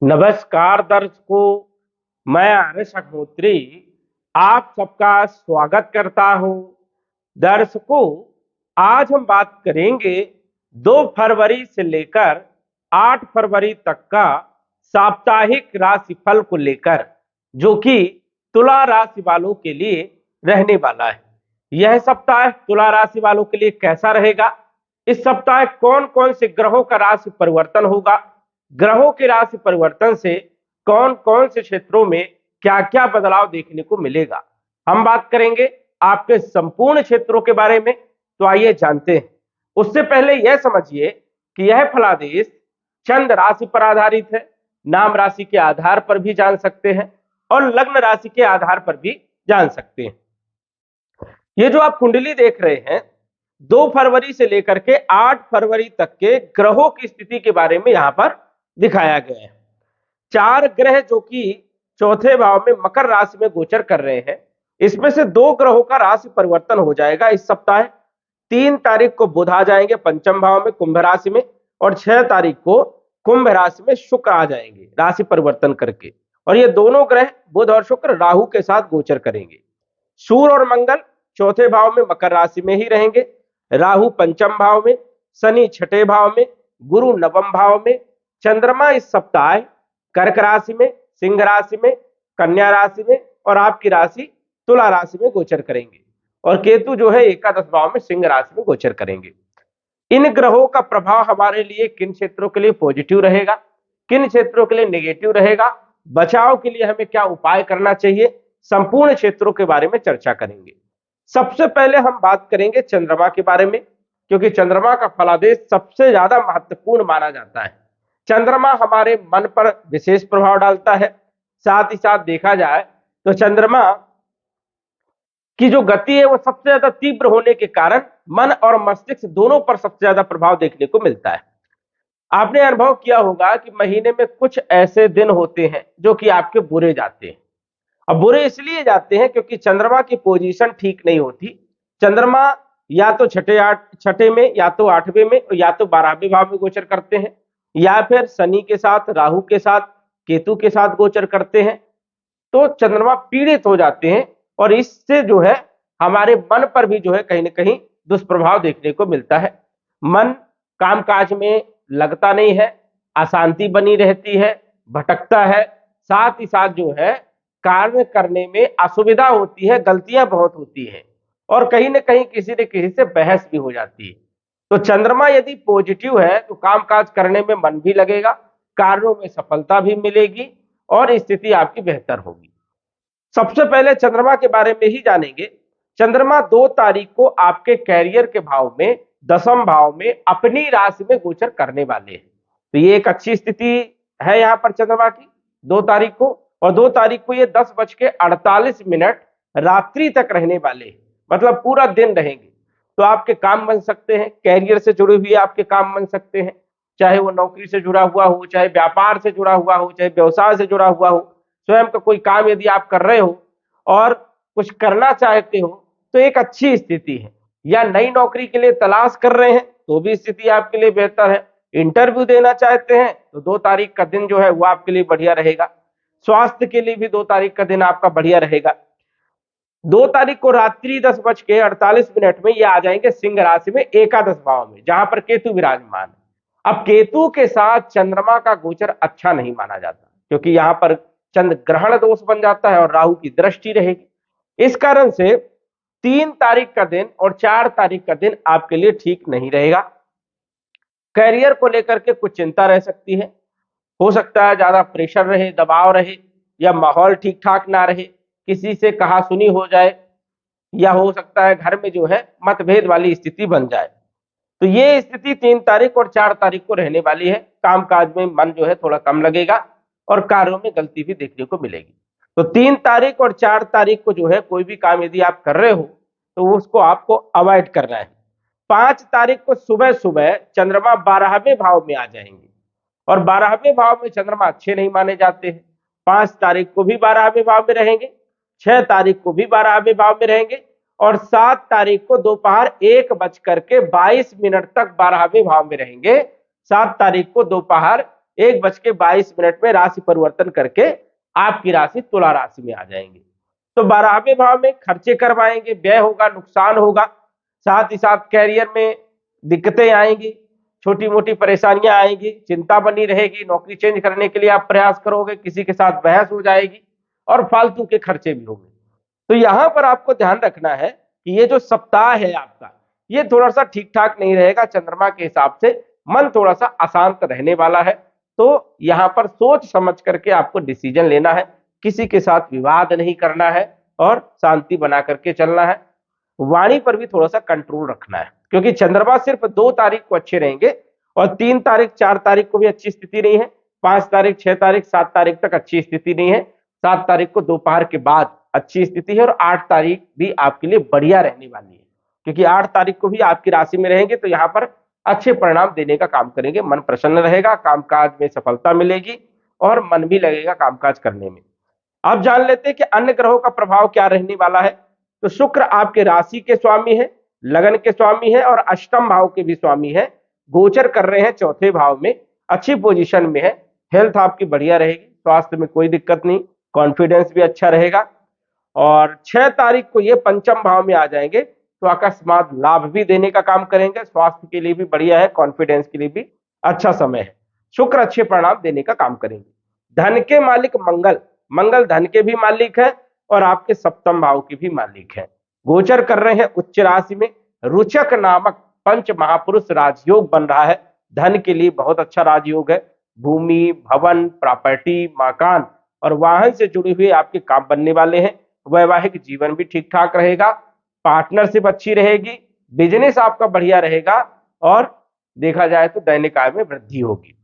नमस्कार दर्शकों, मैं आर्यश अग्निहोत्री आप सबका स्वागत करता हूं। दर्शकों, आज हम बात करेंगे 2 फरवरी से लेकर 8 फरवरी तक का साप्ताहिक राशिफल को लेकर, जो कि तुला राशि वालों के लिए रहने वाला है। यह सप्ताह तुला राशि वालों के लिए कैसा रहेगा? इस सप्ताह कौन कौन से ग्रहों का राशि परिवर्तन होगा? ग्रहों के राशि परिवर्तन से कौन कौन से क्षेत्रों में क्या क्या बदलाव देखने को मिलेगा, हम बात करेंगे आपके संपूर्ण क्षेत्रों के बारे में। तो आइए जानते हैं। उससे पहले यह समझिए कि यह फलादेश चंद्र राशि पर आधारित है। नाम राशि के आधार पर भी जान सकते हैं और लग्न राशि के आधार पर भी जान सकते हैं। ये जो आप कुंडली देख रहे हैं, 2 फरवरी से लेकर के 8 फरवरी तक के ग्रहों की स्थिति के बारे में यहां पर दिखाया गया है। 4 ग्रह जो कि चौथे भाव में मकर राशि में गोचर कर रहे हैं, इसमें से 2 ग्रहों का राशि परिवर्तन हो जाएगा इस सप्ताह। 3 तारीख को बुध आ जाएंगे पंचम भाव में कुंभ राशि में, और 6 तारीख को कुंभ राशि में शुक्र आ जाएंगे राशि परिवर्तन करके। और ये दोनों ग्रह बुध और शुक्र राहु के साथ गोचर करेंगे। सूर्य और मंगल चौथे भाव में मकर राशि में ही रहेंगे, राहु पंचम भाव में, शनि छठे भाव में, गुरु नवम भाव में। चंद्रमा इस सप्ताह कर्क राशि में, सिंह राशि में, कन्या राशि में और आपकी राशि तुला राशि में गोचर करेंगे। और केतु जो है एकादश भाव में सिंह राशि में गोचर करेंगे। इन ग्रहों का प्रभाव हमारे लिए किन क्षेत्रों के लिए पॉजिटिव रहेगा, किन क्षेत्रों के लिए नेगेटिव रहेगा, बचाव के लिए हमें क्या उपाय करना चाहिए, संपूर्ण क्षेत्रों के बारे में चर्चा करेंगे। सबसे पहले हम बात करेंगे चंद्रमा के बारे में, क्योंकि चंद्रमा का फलादेश सबसे ज्यादा महत्वपूर्ण माना जाता है। चंद्रमा हमारे मन पर विशेष प्रभाव डालता है। साथ ही साथ देखा जाए तो चंद्रमा की जो गति है वो सबसे ज्यादा तीव्र होने के कारण मन और मस्तिष्क दोनों पर सबसे ज्यादा प्रभाव देखने को मिलता है। आपने अनुभव किया होगा कि महीने में कुछ ऐसे दिन होते हैं जो कि आपके बुरे जाते हैं। अब बुरे इसलिए जाते हैं क्योंकि चंद्रमा की पोजीशन ठीक नहीं होती। चंद्रमा या तो छठे में, या तो 8वें में, या तो 12वें भाव में गोचर करते हैं, या फिर शनि के साथ, राहु के साथ, केतु के साथ गोचर करते हैं। तो चंद्रमा पीड़ित हो जाते हैं और इससे जो है हमारे मन पर भी जो है कहीं ना कहीं दुष्प्रभाव देखने को मिलता है। मन कामकाज में लगता नहीं है, अशांति बनी रहती है, भटकता है। साथ ही साथ जो है कार्य करने में असुविधा होती है, गलतियां बहुत होती हैं और कहीं ना कहीं किसी न किसी से बहस भी हो जाती है। तो चंद्रमा यदि पॉजिटिव है तो कामकाज करने में मन भी लगेगा, कार्यों में सफलता भी मिलेगी और स्थिति आपकी बेहतर होगी। सबसे पहले चंद्रमा के बारे में ही जानेंगे। चंद्रमा 2 तारीख को आपके कैरियर के भाव में, दसम भाव में अपनी राशि में गोचर करने वाले हैं। तो ये एक अच्छी स्थिति है यहाँ पर चंद्रमा की 2 तारीख को। और 2 तारीख को ये 10:48 रात्रि तक रहने वाले हैं, मतलब पूरा दिन रहेंगे। तो आपके काम बन सकते हैं, कैरियर से जुड़े हुए आपके काम बन सकते हैं, चाहे वो नौकरी से जुड़ा हुआ हो, चाहे व्यापार से जुड़ा हुआ हो, चाहे व्यवसाय से जुड़ा हुआ हो। स्वयं का कोई काम यदि आप कर रहे हो और कुछ करना चाहते हो तो एक अच्छी स्थिति है। या नई नौकरी के लिए तलाश कर रहे हैं तो भी स्थिति आपके लिए बेहतर है। इंटरव्यू देना चाहते हैं तो 2 तारीख का दिन जो है वो आपके लिए बढ़िया रहेगा। स्वास्थ्य के लिए भी 2 तारीख का दिन आपका बढ़िया रहेगा। 2 तारीख को रात्रि 10:48 में ये आ जाएंगे सिंह राशि में, एकादश भाव में, जहां पर केतु विराजमान है। अब केतु के साथ चंद्रमा का गोचर अच्छा नहीं माना जाता, क्योंकि यहां पर चंद्र ग्रहण दोष बन जाता है और राहु की दृष्टि रहेगी। इस कारण से 3 तारीख का दिन और 4 तारीख का दिन आपके लिए ठीक नहीं रहेगा। कैरियर को लेकर के कुछ चिंता रह सकती है। हो सकता है ज्यादा प्रेशर रहे, दबाव रहे, या माहौल ठीक ठाक ना रहे, किसी से कहा सुनी हो जाए, या हो सकता है घर में जो है मतभेद वाली स्थिति बन जाए। तो ये स्थिति 3 तारीख और 4 तारीख को रहने वाली है। कामकाज में मन जो है थोड़ा कम लगेगा और कार्यों में गलती भी देखने को मिलेगी। तो 3 तारीख और 4 तारीख को जो है कोई भी काम यदि आप कर रहे हो तो उसको आपको अवॉइड करना है। 5 तारीख को सुबह सुबह चंद्रमा 12वें भाव में आ जाएंगे और 12वें भाव में चंद्रमा अच्छे नहीं माने जाते हैं। 5 तारीख को भी 12वें भाव में रहेंगे, 6 तारीख को भी 12वें भाव में रहेंगे और 7 तारीख को दोपहर 1:22 तक 12वें भाव में रहेंगे। 7 तारीख को दोपहर 1:22 में राशि परिवर्तन करके आपकी राशि तुला राशि में आ जाएंगे। तो 12वें भाव में खर्चे करवाएंगे, व्यय होगा, नुकसान होगा, साथ ही साथ कैरियर में दिक्कतें आएंगी, छोटी मोटी परेशानियां आएंगी, चिंता बनी रहेगी, नौकरी चेंज करने के लिए आप प्रयास करोगे, किसी के साथ बहस हो जाएगी और फालतू के खर्चे भी होंगे। तो यहां पर आपको ध्यान रखना है कि ये जो सप्ताह है आपका, ये थोड़ा सा ठीक ठाक नहीं रहेगा चंद्रमा के हिसाब से, मन थोड़ा सा अशांत रहने वाला है। तो यहां पर सोच समझ करके आपको डिसीजन लेना है, किसी के साथ विवाद नहीं करना है और शांति बना करके चलना है। वाणी पर भी थोड़ा सा कंट्रोल रखना है, क्योंकि चंद्रमा सिर्फ 2 तारीख को अच्छे रहेंगे और 3 तारीख 4 तारीख को भी अच्छी स्थिति नहीं है, 5 तारीख 6 तारीख 7 तारीख तक अच्छी स्थिति नहीं है, 7 तारीख को दोपहर के बाद अच्छी स्थिति है और 8 तारीख भी आपके लिए बढ़िया रहने वाली है, क्योंकि 8 तारीख को भी आपकी राशि में रहेंगे तो यहाँ पर अच्छे परिणाम देने का काम करेंगे, मन प्रसन्न रहेगा, कामकाज में सफलता मिलेगी और मन भी लगेगा कामकाज करने में। अब जान लेते हैं कि अन्य ग्रहों का प्रभाव क्या रहने वाला है। तो शुक्र आपके राशि के स्वामी है, लगन के स्वामी है और अष्टम भाव के भी स्वामी है, गोचर कर रहे हैं 4थे भाव में, अच्छी पोजीशन में है, हेल्थ आपकी बढ़िया रहेगी, स्वास्थ्य में कोई दिक्कत नहीं, कॉन्फिडेंस भी अच्छा रहेगा। और 6 तारीख को ये पंचम भाव में आ जाएंगे तो अकस्मात लाभ भी देने का काम करेंगे, स्वास्थ्य के लिए भी बढ़िया है, कॉन्फिडेंस के लिए भी अच्छा समय है, शुक्र अच्छे परिणाम देने का काम करेंगे। धन के मालिक मंगल, मंगल धन के भी मालिक है और आपके सप्तम भाव के भी मालिक है, गोचर कर रहे हैं उच्च राशि में, रुचक नामक पंच महापुरुष राजयोग बन रहा है, धन के लिए बहुत अच्छा राजयोग है, भूमि, भवन, प्रॉपर्टी, मकान और वाहन से जुड़े हुए आपके काम बनने वाले हैं, वैवाहिक जीवन भी ठीक ठाक रहेगा, पार्टनरशिप अच्छी रहेगी, बिजनेस आपका बढ़िया रहेगा और देखा जाए तो दैनिक आय में वृद्धि होगी।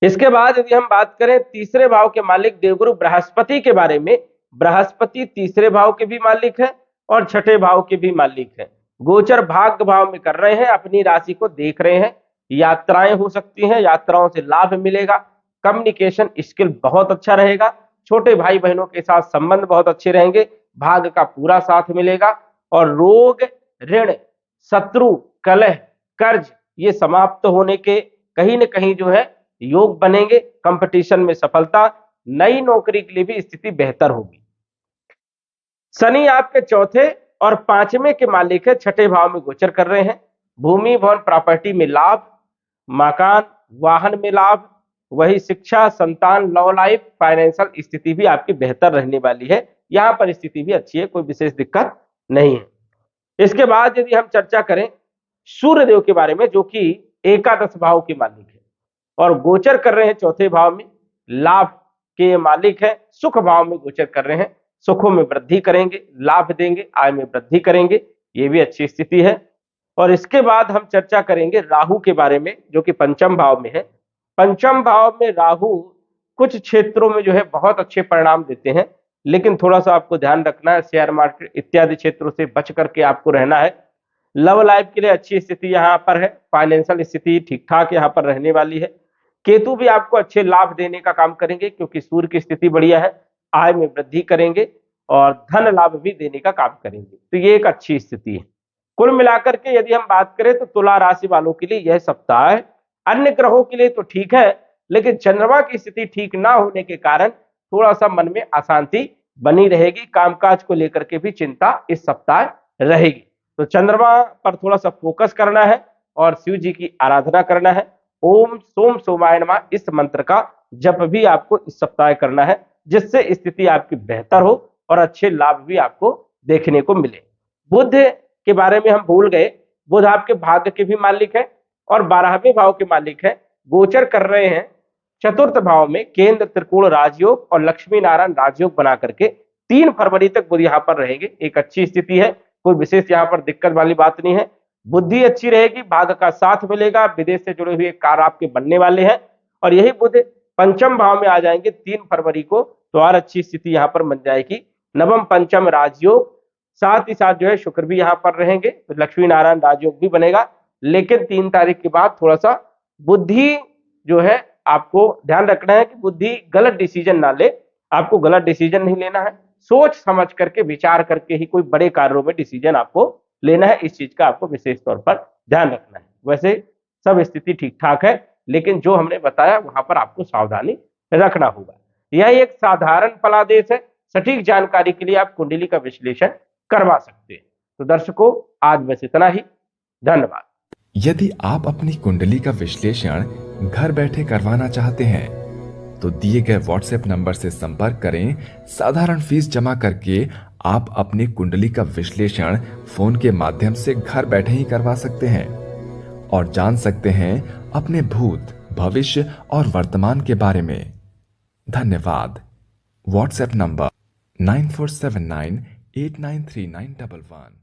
इसके बाद यदि हम बात करें तीसरे भाव के मालिक देवगुरु बृहस्पति के बारे में, बृहस्पति तीसरे भाव के भी मालिक है और 6ठे भाव के भी मालिक है, गोचर भाग्य भाव में कर रहे हैं, अपनी राशि को देख रहे हैं, यात्राएं हो सकती हैं, यात्राओं से लाभ मिलेगा, कम्युनिकेशन स्किल बहुत अच्छा रहेगा, छोटे भाई बहनों के साथ संबंध बहुत अच्छे रहेंगे, भाग्य का पूरा साथ मिलेगा और रोग, ऋण, शत्रु, कलह, कर्ज ये समाप्त होने के कहीं न कहीं जो है योग बनेंगे, कंपटीशन में सफलता, नई नौकरी के लिए भी स्थिति बेहतर होगी। शनि आपके 4थे और 5वें के मालिक है, 6ठे भाव में गोचर कर रहे हैं, भूमि, भवन, प्रॉपर्टी में लाभ, मकान, वाहन में लाभ, वही शिक्षा, संतान, लव लाइफ, फाइनेंशियल स्थिति भी आपकी बेहतर रहने वाली है, यहां पर स्थिति भी अच्छी है, कोई विशेष दिक्कत नहीं है। इसके बाद यदि हम चर्चा करें सूर्य देव के बारे में, जो कि एकादश भाव के मालिक है और गोचर कर रहे हैं 4थे भाव में, लाभ के मालिक है, सुख भाव में गोचर कर रहे हैं, सुखों में वृद्धि करेंगे, लाभ देंगे, आय में वृद्धि करेंगे, ये भी अच्छी स्थिति है। और इसके बाद हम चर्चा करेंगे राहु के बारे में, जो कि पंचम भाव में है, पंचम भाव में राहु कुछ क्षेत्रों में जो है बहुत अच्छे परिणाम देते हैं, लेकिन थोड़ा सा आपको ध्यान रखना है, शेयर मार्केट इत्यादि क्षेत्रों से बच करके आपको रहना है। लव लाइफ के लिए अच्छी स्थिति यहाँ पर है, फाइनेंशियल स्थिति ठीक ठाक यहाँ पर रहने वाली है, केतु भी आपको अच्छे लाभ देने का काम करेंगे क्योंकि सूर्य की स्थिति बढ़िया है, आय में वृद्धि करेंगे और धन लाभ भी देने का काम करेंगे, तो ये एक अच्छी स्थिति है। कुल मिलाकर के यदि हम बात करें तो तुला राशि वालों के लिए यह सप्ताह है, अन्य ग्रहों के लिए तो ठीक है, लेकिन चंद्रमा की स्थिति ठीक ना होने के कारण थोड़ा सा मन में अशांति बनी रहेगी, कामकाज को लेकर के भी चिंता इस सप्ताह रहेगी। तो चंद्रमा पर थोड़ा सा फोकस करना है और शिव जी की आराधना करना है, ओम सोम सोमाय नमः इस मंत्र का जप भी आपको इस सप्ताह करना है, जिससे स्थिति आपकी बेहतर हो और अच्छे लाभ भी आपको देखने को मिले। बुध के बारे में हम भूल गए, बुध आपके भाग्य के भी मालिक है और 12वें भाव के मालिक है, गोचर कर रहे हैं 4th भाव में, केंद्र त्रिकोण राजयोग और लक्ष्मी नारायण राजयोग बना करके 3 फरवरी तक बुध यहाँ पर रहेंगे, एक अच्छी स्थिति है, कोई विशेष यहाँ पर दिक्कत वाली बात नहीं है, बुद्धि अच्छी रहेगी, भाग्य का साथ मिलेगा, विदेश से जुड़े हुए कार्य आपके बनने वाले हैं और यही बुध पंचम भाव में आ जाएंगे 3 फरवरी को, तो और अच्छी स्थिति यहाँ पर बन जाएगी, नवम पंचम राजयोग, साथ ही साथ जो है शुक्र भी यहाँ पर रहेंगे, तो लक्ष्मी नारायण राजयोग भी बनेगा, लेकिन 3 तारीख के बाद थोड़ा सा बुद्धि जो है आपको ध्यान रखना है कि बुद्धि गलत डिसीजन ना ले, आपको गलत डिसीजन नहीं लेना है, सोच समझ करके विचार करके ही कोई बड़े कार्यों में डिसीजन आपको लेना है, इस चीज का आपको विशेष तौर पर ध्यान रखना है। वैसे सब स्थिति ठीक ठाक है, लेकिन जो हमने बताया वहां पर आपको सावधानी रखना होगा। यह एक साधारण फलादेश है, सटीक जानकारी के लिए आप कुंडली का विश्लेषण करवा सकते हैं। तो दर्शकों, आज बस इतना ही। धन्यवाद। यदि आप अपनी कुंडली का विश्लेषण घर बैठे करवाना चाहते हैं तो दिए गए व्हाट्सएप नंबर से संपर्क करें। साधारण फीस जमा करके आप अपनी कुंडली का विश्लेषण फोन के माध्यम से घर बैठे ही करवा सकते हैं और जान सकते हैं अपने भूत, भविष्य और वर्तमान के बारे में। धन्यवाद। WhatsApp number 9479893911।